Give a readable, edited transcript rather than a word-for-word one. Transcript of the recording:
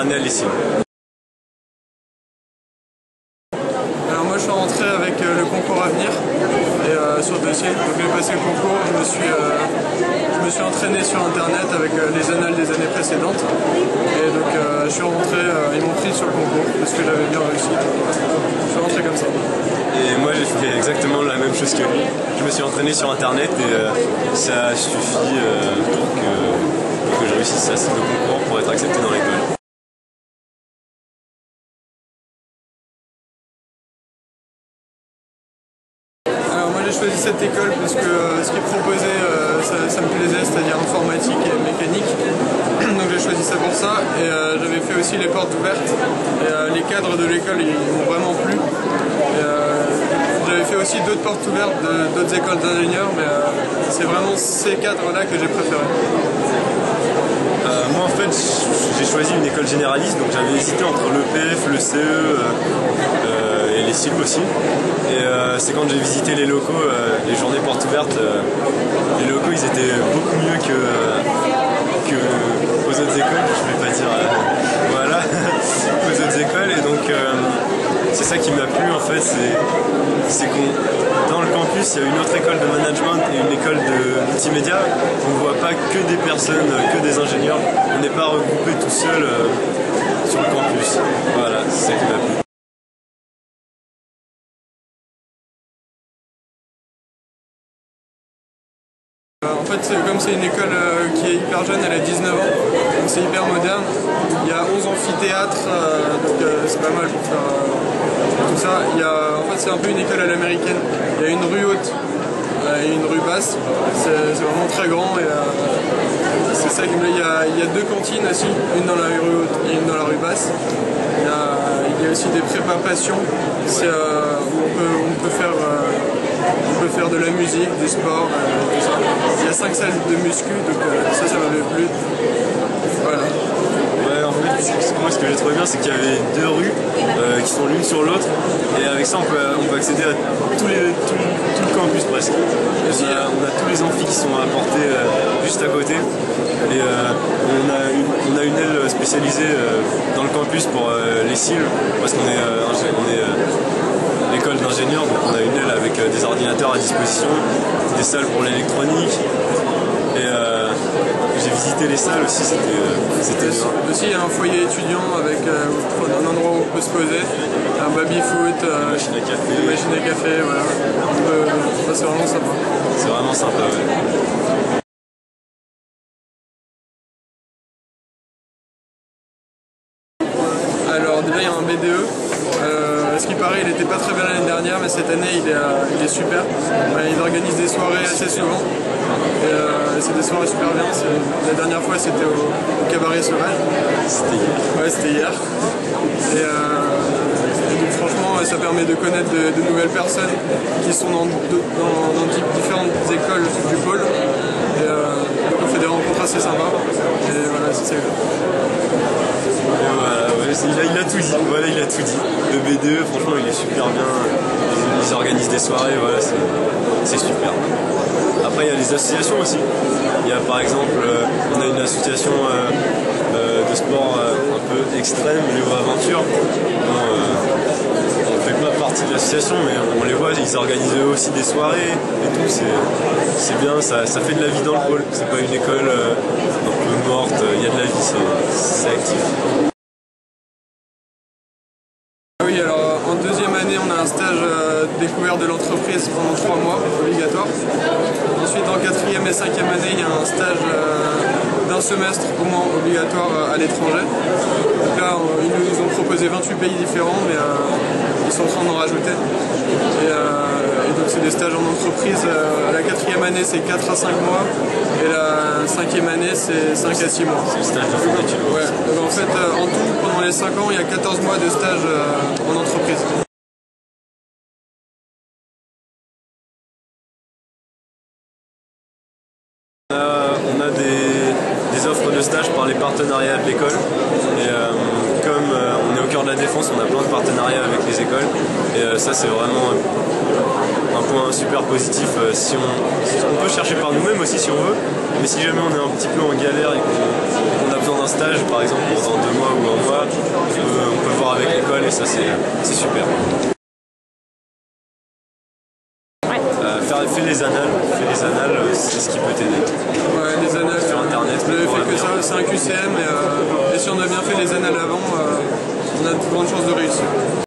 année à l'ESSIM. Alors moi je suis rentré avec le concours à venir et sur le dossier, donc j'ai passé le concours, je me suis entraîné sur internet avec les annales des années précédentes et donc je suis rentré, ils m'ont pris sur le concours parce que j'avais bien réussi. Je suis rentré comme ça. Et moi j'ai fait exactement la même chose que lui. Je me suis entraîné sur internet et ça suffit pour que je réussisse assez le concours pour être accepté dans l'école. Alors moi j'ai choisi cette école parce que ce qui est proposé ça me plaisait, c'est-à-dire informatique et mécanique. Donc j'ai choisi ça pour ça et j'avais fait aussi les portes ouvertes et les cadres de l'école ils m'ont vraiment plu. J'avais fait aussi d'autres portes ouvertes d'autres écoles d'ingénieurs mais c'est vraiment ces cadres-là que j'ai préférés. Moi en fait j'ai choisi une école généraliste, donc j'avais hésité entre l'EPF, le CE et les SILB aussi. Et c'est quand j'ai visité les locaux, les journées portes ouvertes, les locaux ils étaient beaucoup mieux que aux autres écoles, je vais pas dire voilà, aux autres écoles, et donc c'est ça qui m'a plu en fait, c'est qu'on dans le campus il y a une autre école de management et une école de multimédia, on ne voit pas que des personnes, que des ingénieurs, on n'est pas regroupés tout seul sur le campus, voilà, c'est ça qui m'a plu. En fait, comme c'est une école qui est hyper jeune, elle a 19 ans, donc c'est hyper moderne. Il y a 11 amphithéâtres, donc c'est pas mal pour faire tout ça. En fait, c'est un peu une école à l'américaine. Il y a une rue haute et une rue basse. C'est vraiment très grand et c'est ça qui me plaît. Il y a deux cantines aussi, une dans la rue haute et une dans la rue basse. Il y a aussi des prépa passion où on peut faire de la musique, du sport, tout ça. Il y a 5 salles de muscu, donc ça m'avait plu. Voilà. Ouais, en fait, moi ce que j'ai trouvé bien, c'est qu'il y avait deux rues qui sont l'une sur l'autre, et avec ça on peut accéder à tout le campus presque. On a tous les amphis qui sont apportés juste à côté, et on a une aile spécialisée dans le campus pour les SIL, parce qu'on est l'école d'ingénieurs, donc on a une aile avec des ordinateurs à disposition, des salles pour l'électronique, et j'ai visité les salles aussi, c'était bien. Aussi il y a un foyer étudiant avec un endroit où on peut se poser, un baby-foot, une machine à café, voilà. Ça c'est vraiment sympa. C'est vraiment sympa, ouais. Alors déjà il y a un BDE. Ce qui paraît, il n'était pas très bien l'année dernière, mais cette année il est super. Il organise des soirées assez souvent. Et c'est des soirées super bien. La dernière fois c'était au Cabaret Sauvage. C'était hier. Ouais, c'était hier. Et donc franchement ça permet de connaître de nouvelles personnes qui sont dans différentes écoles du pôle. Et donc on fait des rencontres assez sympas. Et voilà, c'est ça. Et voilà, ouais, il a tout dit, voilà, il a tout dit. Le BDE, franchement, il est super bien. Ils organisent des soirées, voilà, c'est super. Après, il y a les associations aussi. Il y a par exemple, on a une association de sport un peu extrême, Léo Aventure. On ne fait pas partie de l'association, mais on les voit, ils organisent eux aussi des soirées et tout. C'est bien, ça fait de la vie dans le pôle. C'est pas une école un peu morte, il y a de la vie, c'est actif. Oui, alors en deuxième année, on a un stage découverte de l'entreprise pendant 3 mois, obligatoire. Ensuite, en quatrième et cinquième année, il y a un stage d'un semestre au moins obligatoire à l'étranger. Donc là, ils nous ont proposé 28 pays différents, mais ils sont en train d'en rajouter. Et donc c'est des stages en entreprise. La quatrième année, c'est 4 à 5 mois. Et la cinquième année, c'est 5 à 6 mois. C'est le stage de fin d'études. Ouais. Donc en fait, en tout, pendant les 5 ans, il y a 14 mois de stage en entreprise. On a des offres de stage par les partenariats de l'école. Et comme on est au cœur de la défense, on a plein de partenariats avec les écoles. Et ça, c'est vraiment un point super positif. On peut chercher par nous-mêmes aussi si on veut. Mais si jamais on est un petit peu en galère et qu'on a besoin d'un stage par exemple pendant 2 mois ou 1 mois, on peut voir avec l'école et ça c'est super. Fais les annales, c'est ce qui peut t'aider. Ouais, les annales sur internet. J'avais fait que ça, c'est un QCM et si on a bien fait les annales avant, on a de grandes chances de réussir.